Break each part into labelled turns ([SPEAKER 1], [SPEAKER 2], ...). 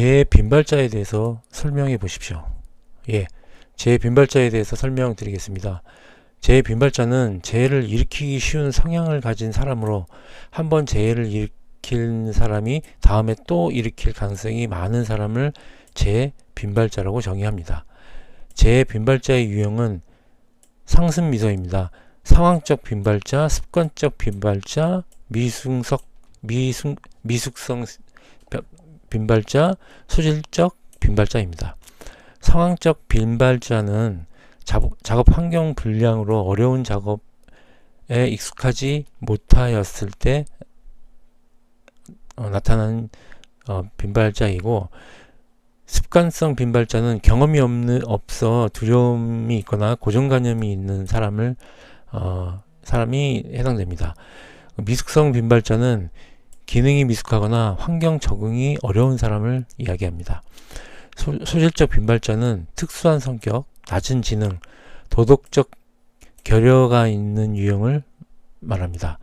[SPEAKER 1] 재해 빈발자에 대해서 설명해 보십시오. 예, 재해 빈발자에 대해서 설명드리겠습니다. 재해 빈발자는 재해를 일으키기 쉬운 성향을 가진 사람으로 한번 재해를 일으킨 사람이 다음에 또 일으킬 가능성이 많은 사람을 재해 빈발자라고 정의합니다. 재해 빈발자의 유형은 상승미소입니다. 상황적 빈발자, 습관적 빈발자, 미숙성 빈발자, 소질적 빈발자입니다. 상황적 빈발자는 작업 환경 불량으로 어려운 작업에 익숙하지 못하였을 때 나타나는 빈발자이고, 습관성 빈발자는 경험이 없어 두려움이 있거나 고정관념이 있는 사람이 해당됩니다. 미숙성 빈발자는 기능이 미숙하거나 환경 적응이 어려운 사람을 이야기합니다. 소질적 빈발자는 특수한 성격, 낮은 지능, 도덕적 결여가 있는 유형을 말합니다.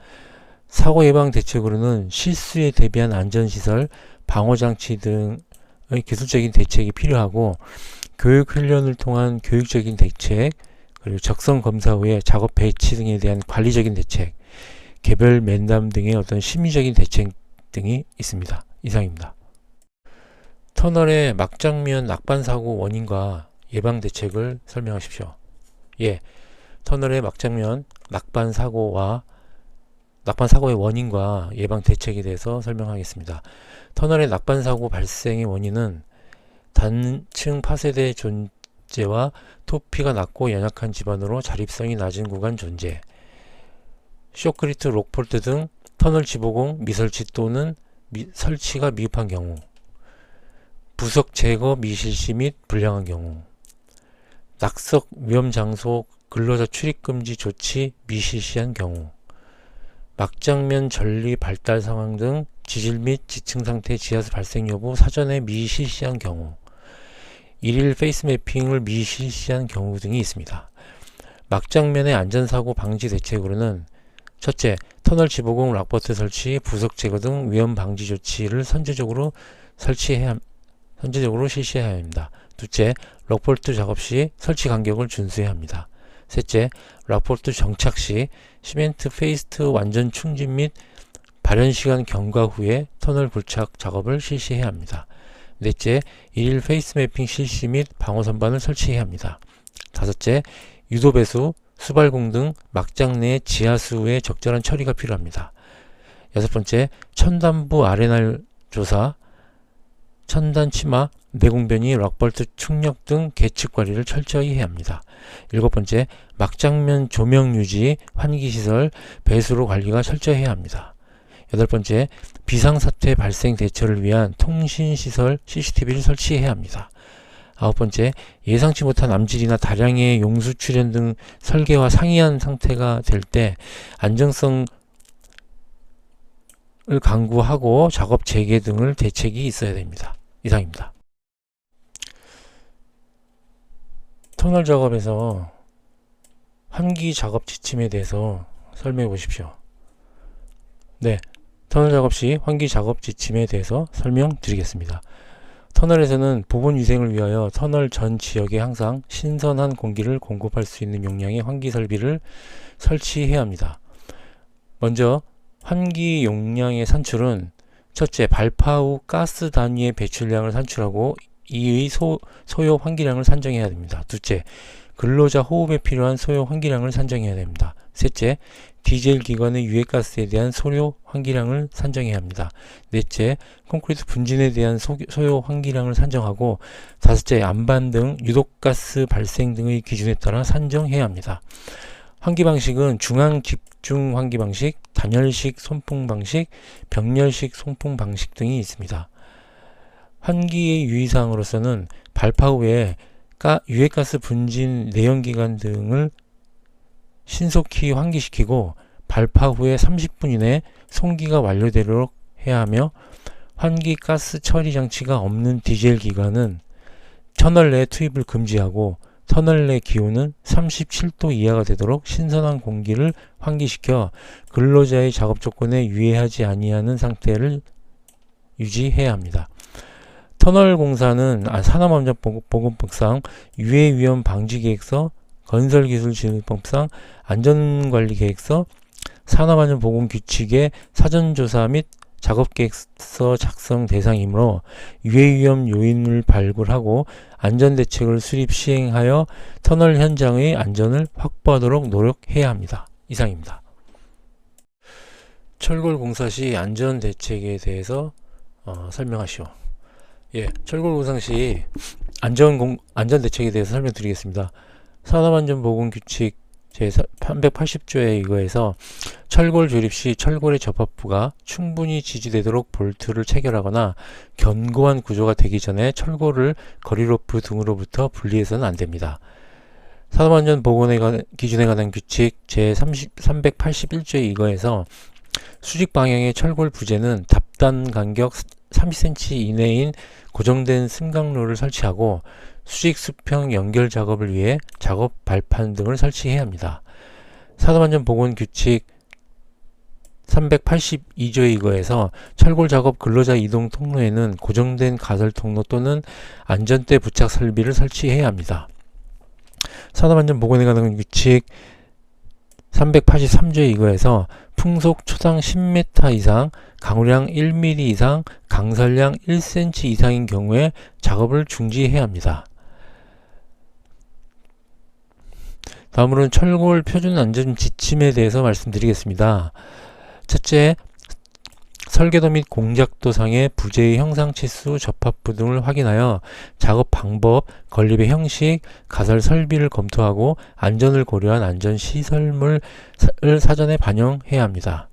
[SPEAKER 1] 사고 예방 대책으로는 실수에 대비한 안전시설, 방어장치 등의 기술적인 대책이 필요하고, 교육 훈련을 통한 교육적인 대책, 그리고 적성 검사 후에 작업 배치 등에 대한 관리적인 대책, 개별 면담 등의 어떤 심리적인 대책 등이 있습니다. 이상입니다. 터널의 막장면 낙반사고 원인과 예방 대책을 설명하십시오. 예, 터널의 막장면 낙반사고의 원인과 예방 대책에 대해서 설명하겠습니다. 터널의 낙반사고 발생의 원인은 단층 파쇄대 존재와 토피가 낮고 연약한 지반으로 자립성이 낮은 구간 존재, 쇼크리트 록폴트 등 터널 지보공 미설치 또는 설치가 미흡한 경우, 부석 제거 미실시 및 불량한 경우, 낙석 위험 장소 근로자 출입 금지 조치 미실시한 경우, 막장면 전리 발달 상황 등 지질 및 지층 상태 지하수 발생 여부 사전에 미실시한 경우, 일일 페이스 매핑을 미실시한 경우 등이 있습니다. 막장면의 안전사고 방지 대책으로는 첫째, 터널 지보공 락버트 설치, 부석 제거 등 위험 방지 조치를 선제적으로 실시해야 합니다. 둘째, 락볼트 작업 시 설치 간격을 준수해야 합니다. 셋째, 락볼트 정착 시 시멘트 페이스트 완전 충진 및 발현 시간 경과 후에 터널 부착 작업을 실시해야 합니다. 넷째, 일일 페이스 매핑 실시 및 방어 선반을 설치해야 합니다. 다섯째, 유도 배수, 수발공 등 막장 내 지하수의 적절한 처리가 필요합니다. 여섯 번째, 천단부 아레날 조사, 천단 치마, 내공변이 락볼트 충력 등 계측 관리를 철저히 해야 합니다. 일곱 번째, 막장면 조명 유지, 환기시설, 배수로 관리가 철저히 해야 합니다. 여덟 번째, 비상사태 발생 대처를 위한 통신시설 CCTV를 설치해야 합니다. 아홉 번째, 예상치 못한 암질이나 다량의 용수 출현 등 설계와 상이한 상태가 될 때 안정성을 강구하고 작업 재개 등을 대책이 있어야 됩니다. 이상입니다. 터널 작업에서 환기 작업 지침에 대해서 설명해 보십시오. 네, 터널 작업 시 환기 작업 지침에 대해서 설명드리겠습니다. 터널에서는 보건 위생을 위하여 터널 전 지역에 항상 신선한 공기를 공급할 수 있는 용량의 환기 설비를 설치해야 합니다. 먼저 환기 용량의 산출은 첫째, 발파 후 가스 단위의 배출량을 산출하고 이의 소요 환기량을 산정해야 됩니다. 둘째, 근로자 호흡에 필요한 소요 환기량을 산정해야 됩니다. 셋째, 디젤 기관의 유해가스에 대한 소요 환기량을 산정해야 합니다. 넷째, 콘크리트 분진에 대한 소요 환기량을 산정하고, 다섯째, 안반 등 유독가스 발생 등의 기준에 따라 산정해야 합니다. 환기 방식은 중앙 집중 환기 방식, 단열식 송풍 방식, 병렬식 송풍 방식 등이 있습니다. 환기의 유의사항으로서는 발파 후에 유해가스 분진 내연기관 등을 신속히 환기시키고 발파 후에 30분 이내 송기가 완료되도록 해야 하며, 환기 가스 처리 장치가 없는 디젤 기관은 터널 내 투입을 금지하고 터널 내 기온은 37도 이하가 되도록 신선한 공기를 환기시켜 근로자의 작업 조건에 유해하지 아니하는 상태를 유지해야 합니다. 터널 공사는 산업안전보건법상 유해위험 방지계획서, 건설기술진흥법상 안전관리계획서, 산업안전보건규칙의 사전조사 및 작업계획서 작성 대상이므로 유해위험 요인을 발굴하고 안전대책을 수립 시행하여 터널 현장의 안전을 확보하도록 노력해야 합니다. 이상입니다. 철골 공사 시 안전대책에 대해서 설명하시오. 철골 공사 시 안전대책에 대해서 설명드리겠습니다. 산업안전보건규칙 제380조에 의거해서 철골 조립 시 철골의 접합부가 충분히 지지되도록 볼트를 체결하거나 견고한 구조가 되기 전에 철골을 거리로프 등으로부터 분리해서는 안됩니다. 산업안전보건 기준에 관한 규칙 제381조에 의거해서 수직 방향의 철골 부재는 답단 간격 30cm 이내인 고정된 승강로를 설치하고 수직 수평 연결 작업을 위해 작업 발판 등을 설치해야 합니다. 산업안전보건규칙 382조에 의거해서 철골 작업 근로자 이동 통로에는 고정된 가설 통로 또는 안전대 부착 설비를 설치해야 합니다. 산업안전보건에 관한 규칙 383조에 의거해서 풍속 초당 10m 이상, 강우량 1mm 이상, 강설량 1cm 이상인 경우에 작업을 중지해야 합니다. 다음으로는 철골 표준 안전 지침에 대해서 말씀드리겠습니다. 첫째, 설계도 및 공작도상의 부재의 형상 치수, 접합부 등을 확인하여 작업 방법, 건립의 형식, 가설 설비를 검토하고 안전을 고려한 안전시설물을 사전에 반영해야 합니다.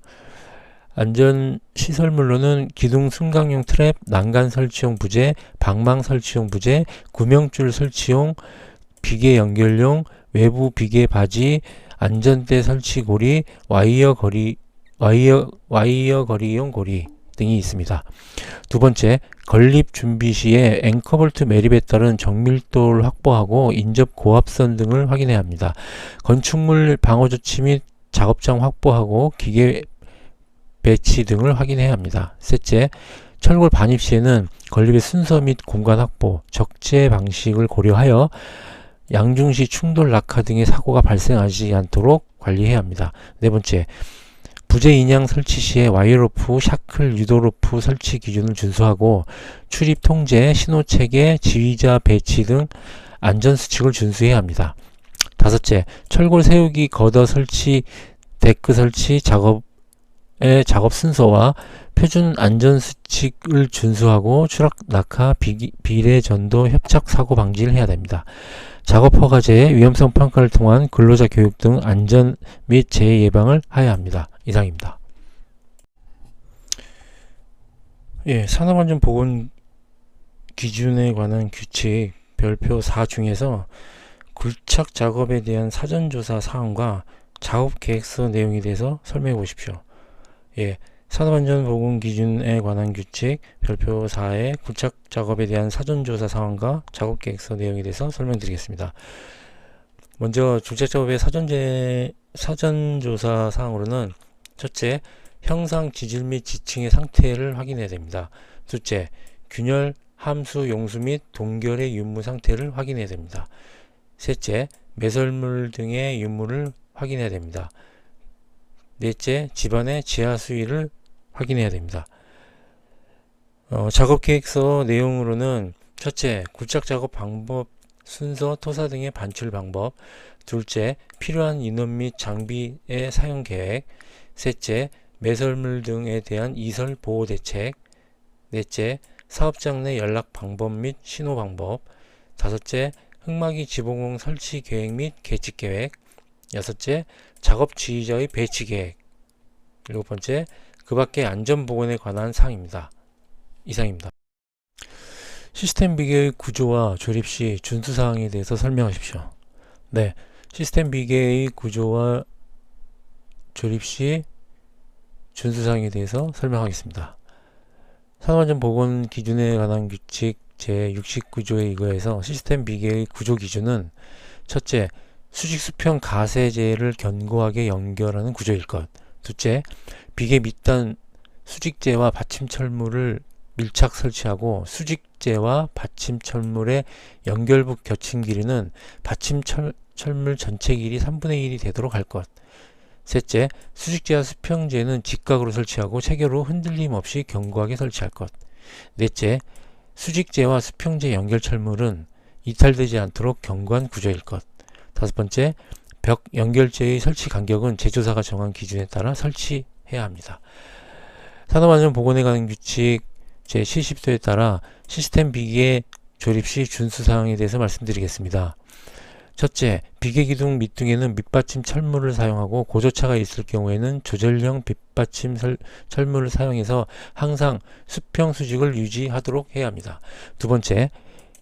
[SPEAKER 1] 안전시설물로는 기둥 승강용 트랩, 난간 설치용 부재, 방망 설치용 부재, 구명줄 설치용, 비계 연결용, 외부 비계 바지, 안전대 설치 고리, 와이어 거리용 고리 등이 있습니다. 두 번째, 건립 준비 시에 앵커볼트 매립에 따른 정밀도를 확보하고 인접 고압선 등을 확인해야 합니다. 건축물 방어 조치 및 작업장 확보하고 기계 배치 등을 확인해야 합니다. 셋째, 철골 반입 시에는 건립의 순서 및 공간 확보, 적재 방식을 고려하여 양중시 충돌 낙하 등의 사고가 발생하지 않도록 관리해야 합니다. 네 번째, 부재 인양 설치 시에 와이어로프, 샤클, 유도로프 설치 기준을 준수하고 출입 통제, 신호체계, 지휘자 배치 등 안전수칙을 준수해야 합니다. 다섯째, 철골 세우기, 거더 설치, 데크 설치 작업의 작업 순서와 표준 안전수칙을 준수하고 추락, 낙하, 비례 전도, 협착 사고 방지를 해야 됩니다. 작업 허가제, 위험성 평가를 통한 근로자 교육 등 안전 및 재해 예방을 하여야 합니다. 이상입니다. 산업안전보건 기준에 관한 규칙 별표 4 중에서 굴착 작업에 대한 사전조사 사항과 작업계획서 내용에 대해서 설명해 보십시오. 산업안전보건 기준에 관한 규칙 별표 4의 굴착 작업에 대한 사전조사 사항과 작업계획서 내용에 대해서 설명드리겠습니다. 먼저 굴착 작업의 사전조사 사항으로는 첫째, 형상 지질 및 지층의 상태를 확인해야 됩니다. 둘째, 균열, 함수, 용수 및 동결의 윤무 상태를 확인해야 됩니다. 셋째, 매설물 등의 윤무를 확인해야 됩니다. 넷째, 집안의 지하 수위를 확인해야 됩니다. 작업계획서 내용으로는 첫째, 굴착 작업 방법, 순서, 토사 등의 반출 방법. 둘째, 필요한 인원 및 장비의 사용 계획. 셋째, 매설물 등에 대한 이설 보호 대책. 넷째, 사업장 내 연락 방법 및 신호 방법. 다섯째, 흙막이 지붕공 설치 계획 및 계측 계획. 여섯째, 작업 지휘자의 배치 계획. 일곱 번째, 그 밖의 안전보건에 관한 사항입니다. 이상입니다. 시스템 비계의 구조와 조립 시 준수사항에 대해서 설명하십시오. 시스템 비계의 구조와 조립 시 준수사항에 대해서 설명하겠습니다. 산업안전보건 기준에 관한 규칙 제69조에 의거해서 시스템 비계의 구조 기준은 첫째, 수직 수평 가세제를 견고하게 연결하는 구조일 것. 둘째, 비계 밑단 수직재와 받침 철물을 밀착 설치하고 수직재와 받침 철물의 연결부 겹친 길이는 받침 철물 전체 길이 3분의 1이 되도록 할 것. 셋째, 수직재와 수평재는 직각으로 설치하고 체결 후 흔들림 없이 견고하게 설치할 것. 넷째, 수직재와 수평재 연결 철물은 이탈되지 않도록 견고한 구조일 것. 다섯 번째, 벽 연결재의 설치 간격은 제조사가 정한 기준에 따라 설치해야 합니다. 산업안전보건에 관한 규칙 제70조에 따라 시스템 비계 조립 시 준수사항에 대해서 말씀드리겠습니다. 첫째, 비계기둥 밑둥에는 밑받침 철물을 사용하고 고조차가 있을 경우에는 조절형 밑받침 철물을 사용해서 항상 수평 수직을 유지하도록 해야 합니다. 두 번째,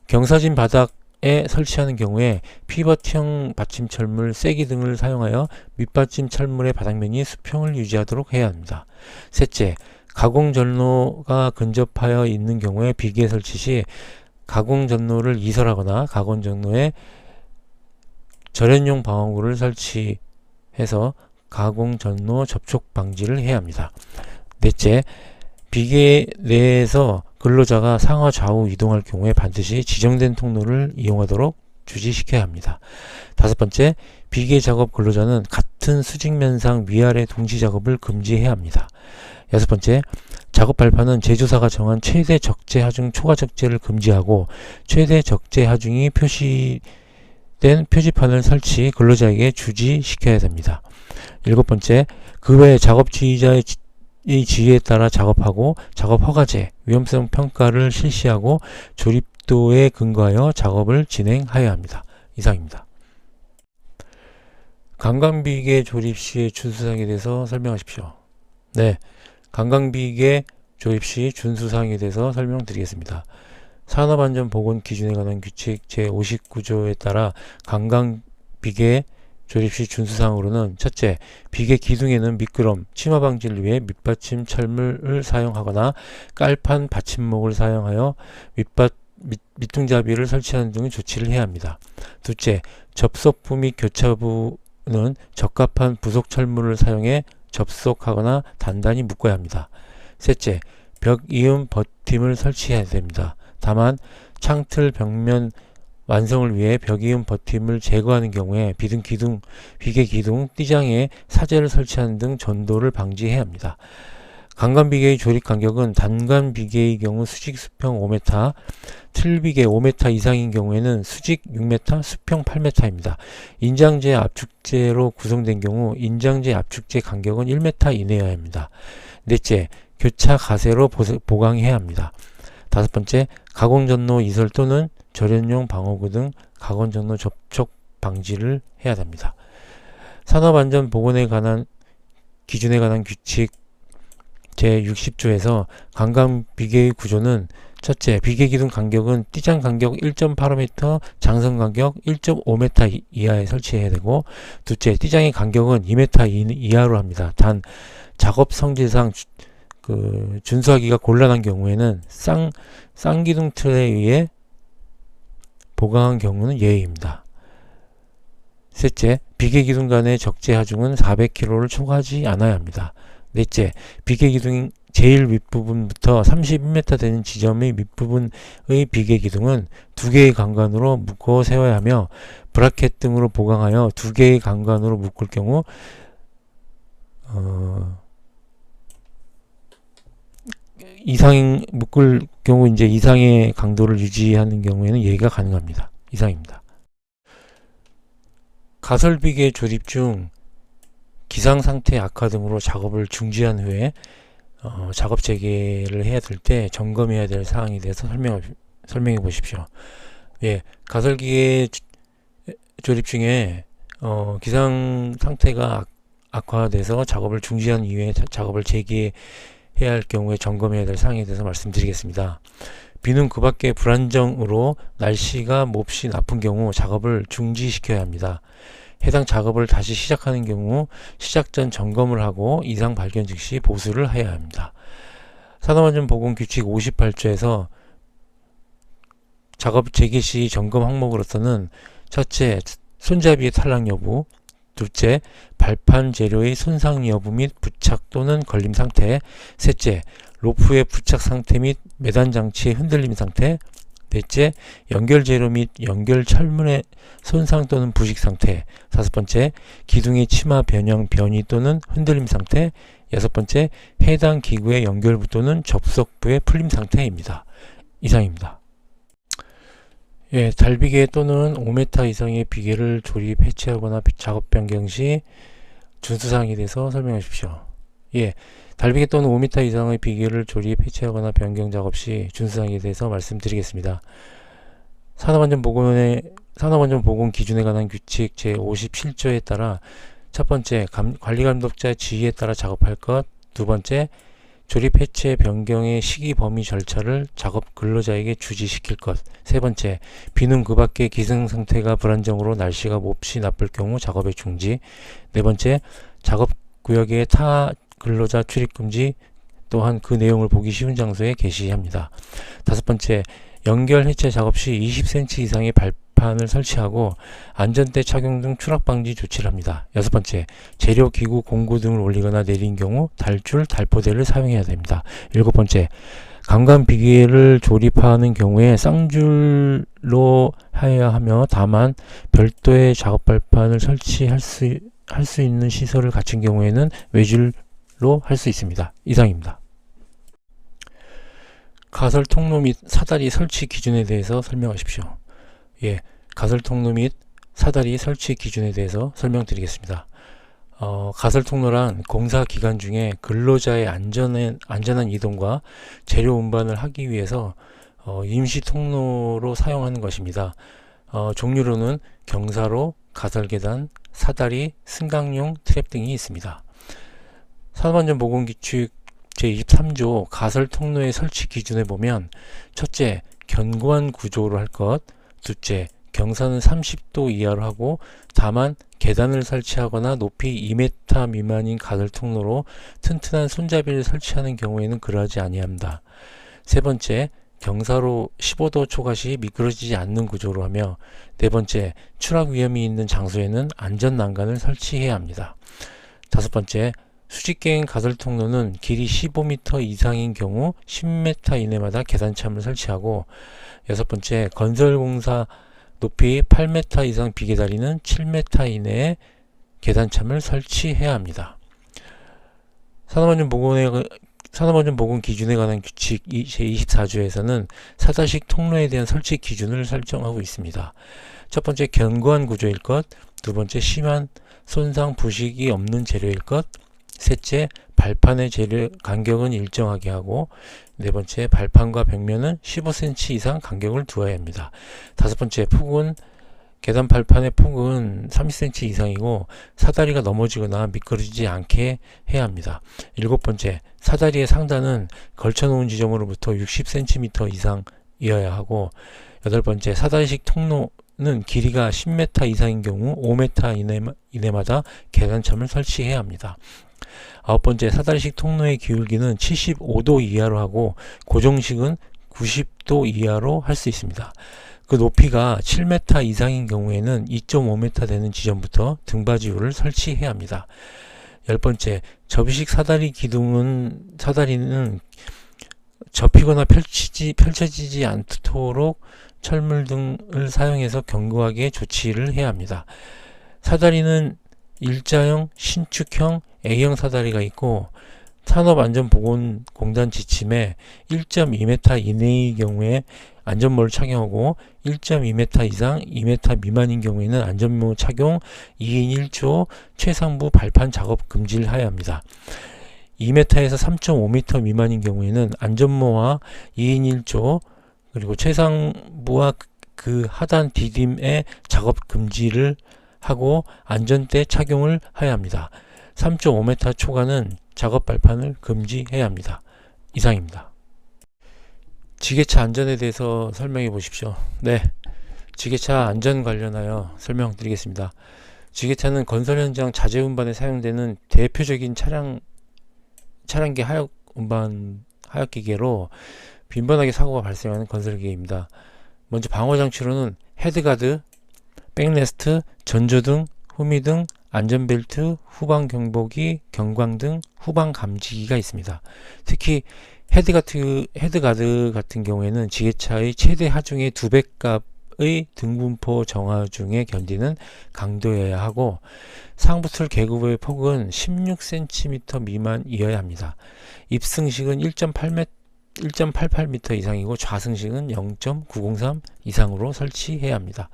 [SPEAKER 1] 경사진 바닥에 설치하는 경우에 피벗형 받침 철물 세기 등을 사용하여 밑받침 철물의 바닥면이 수평을 유지하도록 해야 합니다. 셋째, 가공 전로가 근접하여 있는 경우에 비계 설치 시 가공 전로를 이설하거나 가공 전로에 절연용 방어구를 설치해서 가공 전로 접촉 방지를 해야 합니다. 넷째, 비계 내에서 근로자가 상하 좌우 이동할 경우에 반드시 지정된 통로를 이용하도록 주지시켜야 합니다. 다섯 번째, 비계 작업 근로자는 같은 수직면상 위아래 동시 작업을 금지해야 합니다. 여섯 번째, 작업 발판은 제조사가 정한 최대 적재 하중 초과 적재를 금지하고 최대 적재 하중이 표시된 표지판을 설치 근로자에게 주지시켜야 됩니다. 일곱 번째, 그 외에 작업 지휘자의 지휘에 따라 작업하고 작업 허가제, 위험성 평가를 실시하고 조립도에 근거하여 작업을 진행하여야 합니다. 이상입니다. 강강비계 조립 시의 준수사항에 대해서 설명하십시오. 네, 강강비계 조립 시 준수사항에 대해서 설명드리겠습니다. 산업안전보건 기준에 관한 규칙 제59조에 따라 강강비계 조립 시 준수사항으로는 첫째, 비계 기둥에는 미끄럼, 침하 방지를 위해 밑받침 철물을 사용하거나 깔판 받침목을 사용하여 밑둥잡이를 설치하는 등의 조치를 해야 합니다. 둘째, 접속부 및 교차부는 적합한 부속 철물을 사용해 접속하거나 단단히 묶어야 합니다. 셋째, 벽 이음 버팀을 설치해야 됩니다. 다만 창틀 벽면 완성을 위해 벽 이음 버팀을 제거하는 경우에 비계 기둥, 띠장에 사제를 설치하는 등 전도를 방지해야 합니다. 강간비계의 조립 간격은 단간비계의 경우 수직 수평 5m, 틀비계 5m 이상인 경우에는 수직 6m, 수평 8m입니다. 인장재 압축재로 구성된 경우 인장재 압축재 간격은 1m 이내여야 합니다. 넷째, 교차 가세로 보강해야 합니다. 다섯 번째, 가공전로 이설 또는 절연용 방어구 등 가공전로 접촉 방지를 해야 합니다. 산업안전보건에 관한 기준에 관한 규칙 제60조에서 강간비계의 구조는 첫째, 비계기둥 간격은 띠장 간격 1.85m, 장선 간격 1.5m 이하에 설치해야 되고, 둘째, 띠장의 간격은 2m 이하로 합니다. 단 작업 성질상 준수하기가 곤란한 경우에는 쌍기둥 틀에 의해 보강한 경우는 예외입니다. 셋째, 비계기둥 간의 적재 하중은 400kg를 초과하지 않아야 합니다. 넷째, 비계기둥 제일 윗부분부터 31m 되는 지점의 밑부분의 비계기둥은 2개의 강간으로 묶어 세워야 하며 브라켓 등으로 보강하여 2개의 강간으로 묶을 경우 묶을 경우 이상의 강도를 유지하는 경우에는 예의가 가능합니다. 이상입니다. 가설비계 조립 중 기상 상태 악화 등으로 작업을 중지한 후에 작업 재개를 해야 될 때 점검해야 될 사항에 대해서 설명해 보십시오. 예, 가설기계 조립 중에 기상 상태가 악화돼서 작업을 중지한 이후에 작업을 재개해야 할 경우에 점검해야 될 사항에 대해서 말씀드리겠습니다. 비는 그 밖에 불안정으로 날씨가 몹시 나쁜 경우 작업을 중지시켜야 합니다. 해당 작업을 다시 시작하는 경우 시작 전 점검을 하고 이상 발견 즉시 보수를 해야 합니다. 산업안전보건규칙 58조에서 작업 재개 시 점검 항목으로서는 첫째, 손잡이의 탈락 여부, 둘째, 발판 재료의 손상 여부 및 부착 또는 걸림 상태, 셋째, 로프의 부착 상태 및 매단 장치의 흔들림 상태. 넷째, 연결 재료 및 연결 철문의 손상 또는 부식 상태. 다섯 번째, 기둥의 치마 변형 변이 또는 흔들림 상태. 여섯 번째, 해당 기구의 연결부 또는 접속부의 풀림 상태입니다. 이상입니다. 예, 달비계 또는 5m 이상의 비계를 조립, 해체하거나 작업 변경 시 준수사항에 대해서 설명해 주십시오. 예, 달비계 또는 5m 이상의 비계를 조립, 해체하거나 변경 작업 시 준수사항에 대해서 말씀드리겠습니다. 산업안전보건 기준에 관한 규칙 제57조에 따라 첫 번째, 관리감독자의 지휘에 따라 작업할 것. 두 번째, 조립, 해체, 변경의 시기, 범위, 절차를 작업 근로자에게 주지시킬 것. 세 번째, 비는 그 밖의 기승 상태가 불안정으로 날씨가 몹시 나쁠 경우 작업의 중지. 네 번째, 작업 구역에 타 근로자 출입 금지, 또한 그 내용을 보기 쉬운 장소에 게시합니다. 다섯 번째, 연결 해체 작업 시 20cm 이상의 발판을 설치하고 안전대 착용 등 추락 방지 조치를 합니다. 여섯 번째, 재료, 기구, 공구 등을 올리거나 내린 경우 달줄, 달포대를 사용해야 됩니다. 일곱 번째, 강간 비계를 조립하는 경우에 쌍줄로 해야 하며 다만 별도의 작업 발판을 설치할 수 있는 시설을 갖춘 경우에는 외줄로 할 수 있습니다. 이상입니다. 가설 통로 및 사다리 설치 기준에 대해서 설명하십시오. 예, 가설 통로 및 사다리 설치 기준에 대해서 설명드리겠습니다. 가설 통로란 공사 기간 중에 근로자의 안전한 이동과 재료 운반을 하기 위해서 임시 통로로 사용하는 것입니다. 종류로는 경사로, 가설계단, 사다리, 승강용, 트랩 등이 있습니다. 산업안전보건규칙 제23조 가설 통로의 설치 기준에 보면 첫째, 견고한 구조로 할 것. 둘째, 경사는 30도 이하로 하고 다만 계단을 설치하거나 높이 2m 미만인 가설 통로로 튼튼한 손잡이를 설치하는 경우에는 그러하지 아니합니다. 세 번째, 경사로 15도 초과 시 미끄러지지 않는 구조로 하며 네 번째, 추락 위험이 있는 장소에는 안전 난간을 설치해야 합니다. 다섯 번째, 수직계인 가설 통로는 길이 15m 이상인 경우 10m 이내마다 계단참을 설치하고 여섯 번째, 건설공사 높이 8m 이상 비계다리는 7m 이내에 계단참을 설치해야 합니다. 산업안전보건 기준에 관한 규칙 제24조에서는 사다식 통로에 대한 설치 기준을 설정하고 있습니다. 첫 번째, 견고한 구조일 것. 두 번째, 심한 손상 부식이 없는 재료일 것. 셋째, 발판의 재료 간격은 일정하게 하고 네 번째, 발판과 벽면은 15cm 이상 간격을 두어야 합니다. 다섯 번째, 폭은 계단 발판의 폭은 30cm 이상이고 사다리가 넘어지거나 미끄러지지 않게 해야 합니다. 일곱 번째, 사다리의 상단은 걸쳐놓은 지점으로부터 60cm 이상이어야 하고 여덟 번째, 사다리식 통로는 길이가 10m 이상인 경우 5m 이내마다 계단참을 설치해야 합니다. 아홉 번째, 사다리식 통로의 기울기는 75도 이하로 하고 고정식은 90도 이하로 할 수 있습니다. 그 높이가 7m 이상인 경우에는 2.5m 되는 지점부터 등받이유를 설치해야 합니다. 열 번째, 접이식 사다리는 접히거나 펼쳐지지 않도록 철물 등을 사용해서 견고하게 조치를 해야 합니다. 사다리는 일자형, 신축형, A형 사다리가 있고 산업안전보건공단 지침에 1.2m 이내의 경우에 안전모를 착용하고 1.2m 이상 2m 미만인 경우에는 안전모 착용 2인 1조 최상부 발판 작업 금지를 하여야 합니다. 2m에서 3.5m 미만인 경우에는 안전모와 2인 1조 그리고 최상부와 그 하단 디딤의 작업 금지를 하고 안전대 착용을 해야 합니다. 3.5m 초과는 작업 발판을 금지해야 합니다. 이상입니다. 지게차 안전에 대해서 설명해 보십시오. 네, 지게차 안전 관련하여 설명드리겠습니다. 지게차는 건설 현장 자재 운반에 사용되는 대표적인 차량계 하역기계로 빈번하게 사고가 발생하는 건설기계입니다. 먼저 방어장치로는 헤드가드, 백레스트, 전조등, 후미등, 안전벨트, 후방 경보기, 경광등, 후방 감지기가 있습니다. 특히 헤드가드 같은 경우에는 지게차의 최대 하중의 2배 값의 등분포 정하중에 견디는 강도여야 하고, 상부틀 계급의 폭은 16cm 미만이어야 합니다. 입승식은 1.88m 이상이고 좌승식은 0.903 이상으로 설치해야 합니다.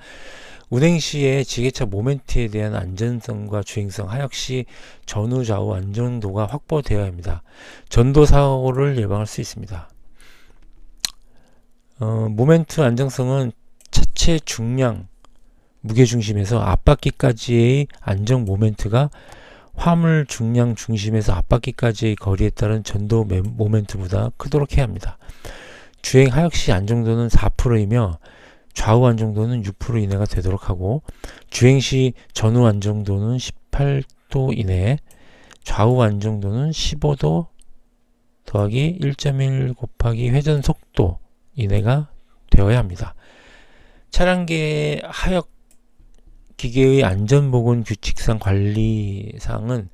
[SPEAKER 1] 운행 시에 지게차 모멘트에 대한 안전성과 주행성, 하역시 전후 좌우 안정도가 확보되어야 합니다. 전도 사고를 예방할 수 있습니다. 모멘트 안정성은 차체 중량, 무게중심에서 앞바퀴까지의 안정 모멘트가 화물 중량 중심에서 앞바퀴까지의 거리에 따른 전도 모멘트보다 크도록 해야 합니다. 주행 하역시 안정도는 4%이며 좌우 안정도는 6% 이내가 되도록 하고, 주행시 전후 안정도는 18도 이내, 좌우 안정도는 15도 더하기 1.1 곱하기 회전 속도 이내가 되어야 합니다. 차량계 하역 기계의 안전보건 규칙상 관리사항은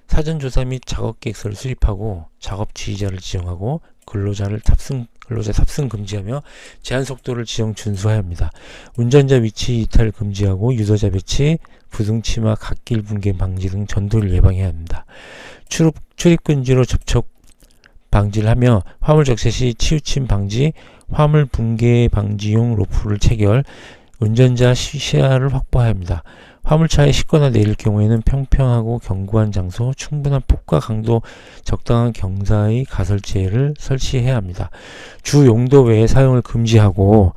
[SPEAKER 1] 사전조사 및 작업계획서를 수립하고 작업 지휘자를 지정하고 근로자 탑승 금지하며 제한속도를 지정 준수해야 합니다. 운전자 위치 이탈 금지하고 유도자 배치, 부등치마, 갓길 붕괴 방지 등 전도를 예방해야 합니다. 출입 금지로 접촉 방지를 하며 화물 적재 시 치우침 방지, 화물 붕괴 방지용 로프를 체결, 운전자 시야를 확보해야 합니다. 화물차에 싣거나 내릴 경우에는 평평하고 견고한 장소, 충분한 폭과 강도, 적당한 경사의 가설재를 설치해야 합니다. 주 용도 외에 사용을 금지하고,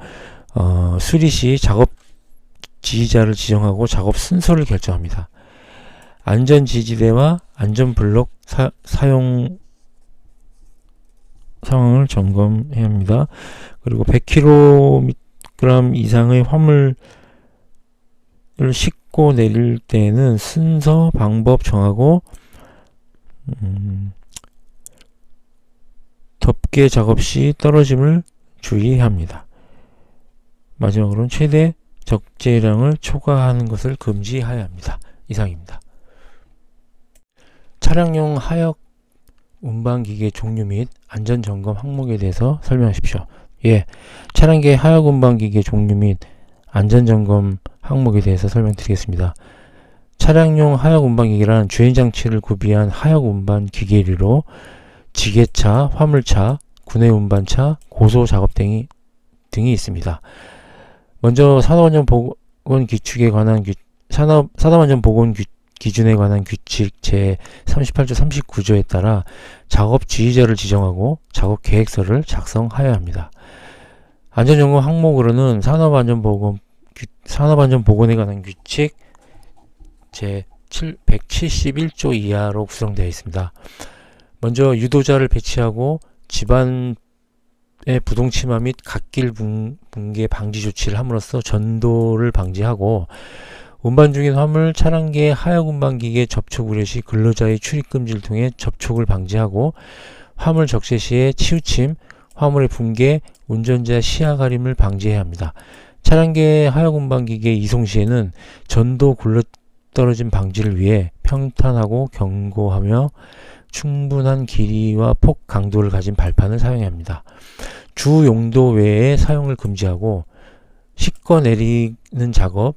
[SPEAKER 1] 수리 시 작업 지휘자를 지정하고 작업 순서를 결정합니다. 안전지지대와 안전블록 사용 상황을 점검해야 합니다. 그리고 100kg 이상의 화물을 싣고 내릴 때는 순서, 방법 정하고 덮개 작업 시 떨어짐을 주의해야 합니다. 마지막으로는 최대 적재량을 초과하는 것을 금지해야 합니다. 이상입니다. 차량용 하역 운반기계 종류 및 안전점검 항목에 대해서 설명하십시오. 예, 차량계 하역 운반기계 종류 및 안전점검 항목에 대해서 설명드리겠습니다. 차량용 하역 운반기계란 주행장치를 구비한 하역 운반 기계리로 지게차, 화물차, 군내 운반차, 고소작업 등이 있습니다. 먼저 산업안전보건 기준에 관한 규칙 제38조 39조에 따라 작업 지휘자를 지정하고 작업 계획서를 작성하여야 합니다. 안전점검 항목으로는 산업안전보건에 관한 규칙 제171조 이하로 구성되어 있습니다. 먼저 유도자를 배치하고 집안의 부동치마 및 갓길 붕괴 방지 조치를 함으로써 전도를 방지하고, 운반 중인 화물 차량계 하역 운반기계 접촉 우려 시 근로자의 출입 금지를 통해 접촉을 방지하고, 화물 적재 시에 치우침, 화물의 붕괴, 운전자 시야 가림을 방지해야 합니다. 차량계 하역 운반기계 이송 시에는 전도 굴러떨어짐 방지를 위해 평탄하고 견고하며 충분한 길이와 폭, 강도를 가진 발판을 사용해야 합니다. 주 용도 외에 사용을 금지하고, 싣고 내리는 작업,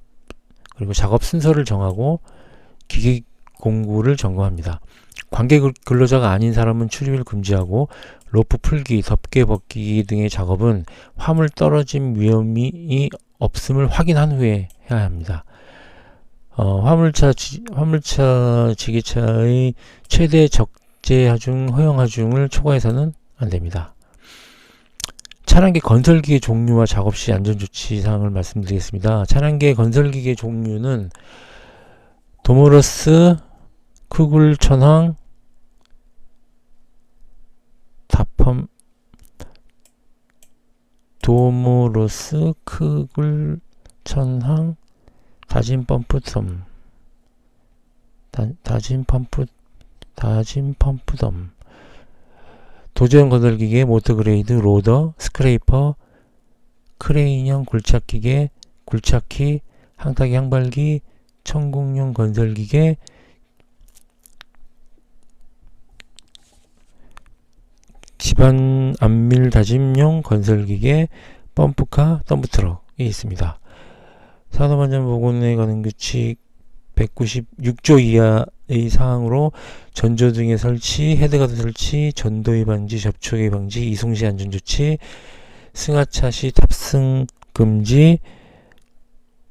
[SPEAKER 1] 그리고 작업 순서를 정하고 기계 공구를 점검합니다. 관계 근로자가 아닌 사람은 출입을 금지하고, 로프 풀기, 덮개 벗기기 등의 작업은 화물 떨어짐 위험이 없음을 확인한 후에 해야 합니다. 화물차 지게차의 최대 적재 하중, 허용 하중을 초과해서는 안 됩니다. 차량계 건설기계 종류와 작업 시 안전조치 사항을 말씀드리겠습니다. 차량계 건설기계 종류는 도모러스, 크굴 천황, 도모러스, 크굴 천황, 다진 펌프 덤, 도저형 건설기계, 모터그레이드, 로더, 스크레이퍼, 크레인형 굴착기계, 굴착기, 항타기 항발기, 천공용 건설기계, 집안 안밀 다짐용 건설기계, 펌프카, 덤프트럭이 있습니다. 산업안전보건에 관한 규칙 196조 이하의 사항으로 전조등의 설치, 헤드가드 설치, 전도의 방지, 접촉의 방지, 이송시 안전조치, 승하차 시 탑승 금지,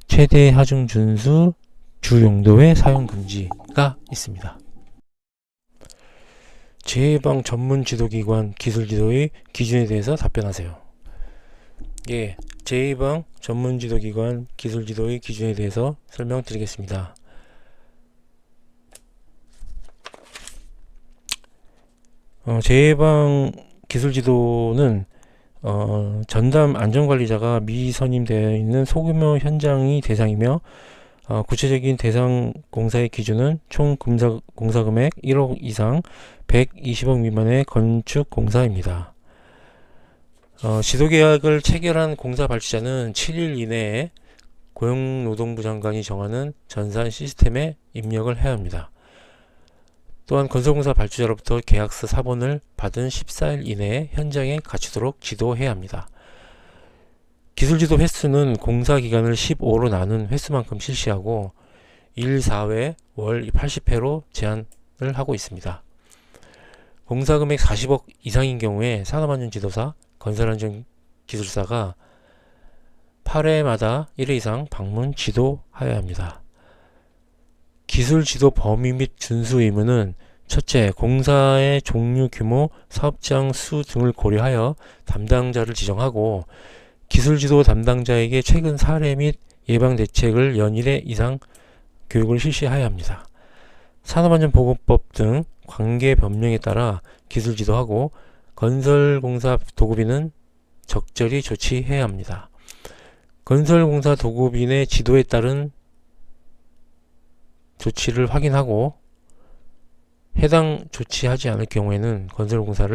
[SPEAKER 1] 최대 하중 준수, 주 용도의 사용 금지가 있습니다. 재해방 전문 지도기관 기술지도의 기준에 대해서 답변하세요. 예, 재해방 전문 지도기관 기술지도의 기준에 대해서 설명드리겠습니다. 재해방 기술지도는 전담 안전관리자가 미선임되어 있는 소규모 현장이 대상이며 구체적인 대상 공사의 기준은 총 공사금액 1억 이상 120억 미만의 건축 공사입니다. 지도계약을 체결한 공사 발주자는 7일 이내에 고용노동부 장관이 정하는 전산 시스템에 입력을 해야 합니다. 또한 건설공사 발주자로부터 계약서 사본을 받은 14일 이내에 현장에 갖추도록 지도해야 합니다. 기술지도 횟수는 공사 기간을 15로 나눈 횟수만큼 실시하고 1, 4회, 월 80회로 제한을 하고 있습니다. 공사금액 40억 이상인 경우에 산업안전지도사, 건설안전기술사가 8회마다 1회 이상 방문 지도하여야 합니다. 기술지도 범위 및 준수 의무는 첫째, 공사의 종류, 규모, 사업장 수 등을 고려하여 담당자를 지정하고 기술지도 담당자에게 최근 사례 및 예방대책을 연일회 이상 교육을 실시하여야 합니다. 산업안전보건법 등 관계 법령에 따라 기술지도하고 건설공사 도급인은 적절히 조치해야 합니다. 건설공사 도급인의 지도에 따른 조치를 확인하고 해당 조치하지 않을 경우에는 건설공사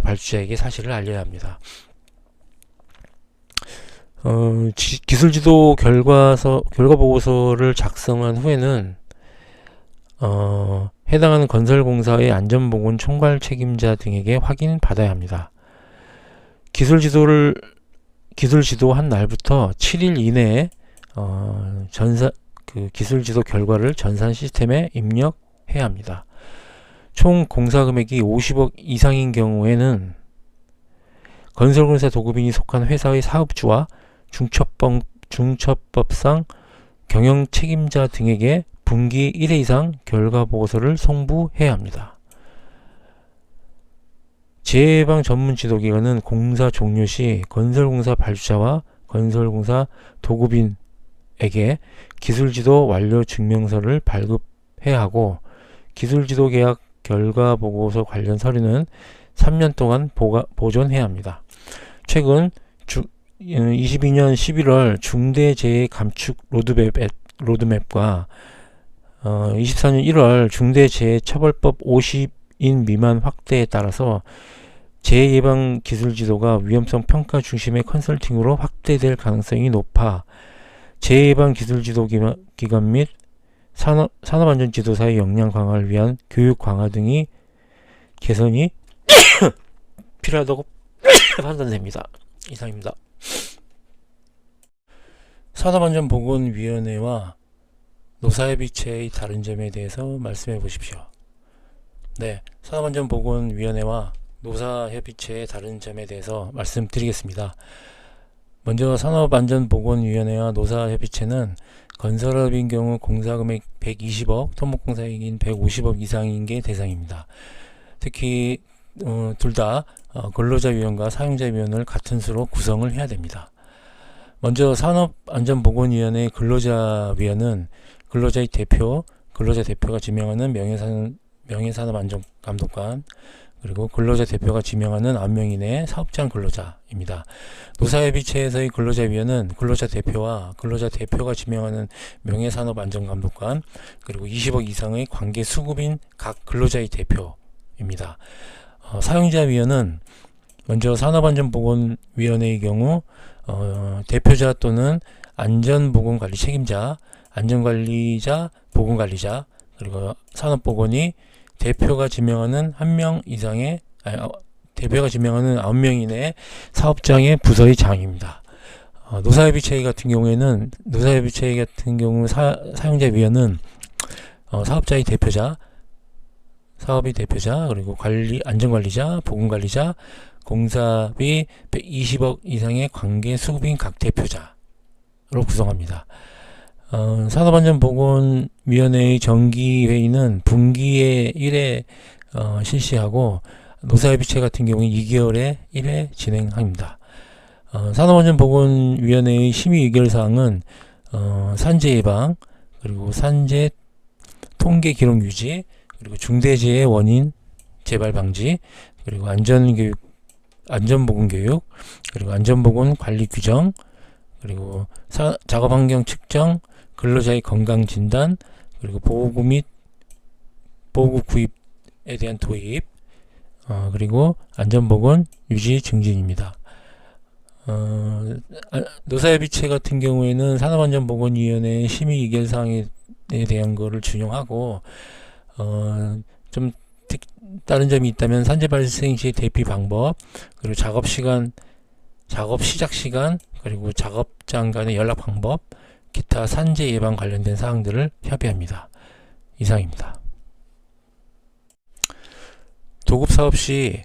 [SPEAKER 1] 발주자에게 사실을 알려야 합니다. 기술지도 결과 보고서를 작성한 후에는 해당하는 건설공사의 안전보건 총괄 책임자 등에게 확인 받아야 합니다. 기술지도한 날부터 7일 이내에 기술지도 결과를 전산 시스템에 입력해야 합니다. 총 공사금액이 50억 이상인 경우에는 건설공사 도급인이 속한 회사의 사업주와 중첩법상 경영책임자 등에게 분기 1회 이상 결과보고서를 송부해야 합니다. 재해예방 전문 지도기관은 공사 종료 시 건설공사 발주자와 건설공사 도급인에게 기술지도 완료 증명서를 발급해야 하고 기술지도 계약 결과보고서 관련 서류는 3년 동안 보존해야 합니다. 최근 22년 11월 중대재해 감축 로드맵과 24년 1월 중대재해처벌법 50인 미만 확대에 따라서 재해예방 기술지도가 위험성 평가 중심의 컨설팅으로 확대될 가능성이 높아 재해예방 기술지도 기관 및 산업안전지도사의 역량 강화를 위한 교육 강화 등이 개선이 필요하다고 판단됩니다. 이상입니다. 산업안전보건위원회와 노사협의체의 다른 점에 대해서 말씀해 보십시오. 네, 산업안전보건위원회와 노사협의체의 다른 점에 대해서 말씀드리겠습니다. 먼저 산업안전보건위원회와 노사협의체는 건설업인 경우 공사금액 120억, 토목공사액인 150억 이상인 게 대상입니다. 특히 둘 다 근로자위원과 사용자위원을 같은 수로 구성을 해야 됩니다. 먼저 산업안전보건위원회 근로자위원은 근로자 대표가 지명하는 명예산업안전감독관, 그리고 근로자 대표가 지명하는 9명 사업장 근로자입니다. 노사협의체에서의 근로자위원은 근로자 대표와 근로자 대표가 지명하는 명예산업안전감독관, 그리고 20억 이상의 관계 수급인 각 근로자의 대표입니다. 사용자위원은 먼저 산업안전보건위원회의 경우 대표자 또는 안전보건관리 책임자, 안전관리자, 보건관리자, 그리고 산업보건이 대표가 지명하는 1명 이상의 대표가 지명하는 9명 이내의 사업장의 부서의 장입니다. 노사협의체 같은 경우에는 사용자 위원은 사업자의 대표자, 사업의 대표자, 그리고 안전관리자, 보건관리자, 공사비 120억 이상의 관계 수급인 각 대표자로 구성합니다. 산업안전보건위원회의 정기회의는 분기에 1회 실시하고 노사협의체 같은 경우는 2개월에 1회 진행합니다. 산업안전보건위원회의 심의 의결사항은 산재 예방, 그리고 산재 통계 기록 유지, 그리고 중대재해 원인 재발 방지, 그리고 안전보건 교육, 그리고 안전보건 관리 규정, 그리고 작업환경 측정, 근로자의 건강 진단, 그리고 보호구 및 보호구 구입에 대한 도입, 그리고 안전보건 유지 증진입니다. 노사협의체 같은 경우에는 산업안전보건위원회 심의 의결사항에 대한 거를 준용하고 좀 다른 점이 있다면 산재 발생 시 대피 방법, 그리고 작업 시작 시간, 그리고 작업장 간의 연락 방법, 기타 산재 예방 관련된 사항들을 협의합니다. 이상입니다. 도급 사업 시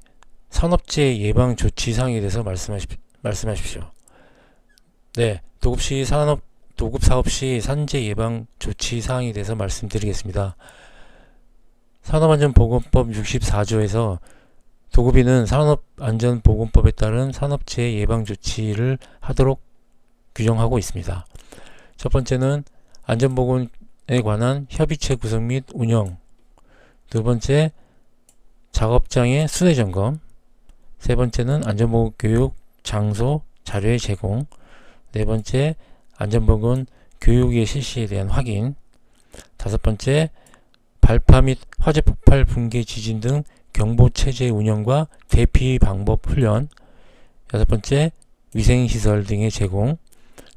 [SPEAKER 1] 산업재해 예방 조치 사항에 대해서 말씀하십시오. 네, 도급 사업 시 산재 예방 조치 사항에 대해서 말씀드리겠습니다. 산업안전보건법 64조에서 도급인은 산업안전보건법에 따른 산업재해 예방 조치를 하도록 규정하고 있습니다. 첫 번째는 안전보건에 관한 협의체 구성 및 운영, 두 번째 작업장의 순회점검, 세 번째는 안전보건 교육 장소 자료의 제공, 네 번째 안전보건 교육의 실시에 대한 확인, 다섯 번째 발파 및 화재 폭발 붕괴 지진 등 경보체제 운영과 대피 방법 훈련, 여섯 번째 위생시설 등의 제공,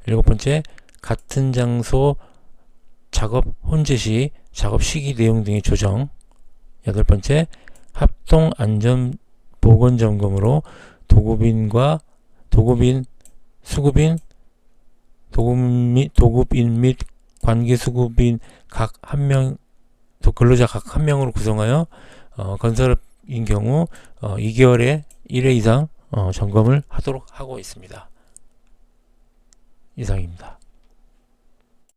[SPEAKER 1] 일곱 번째 같은 장소 작업 혼재 시 작업 시기 내용 등의 조정, 여덟 번째 합동 안전 보건 점검으로 도급인 및 관계 수급인 각 한 명, 근로자 각 한 명으로 구성하여 건설업인 경우 2개월에 1회 이상 점검을 하도록 하고 있습니다. 이상입니다.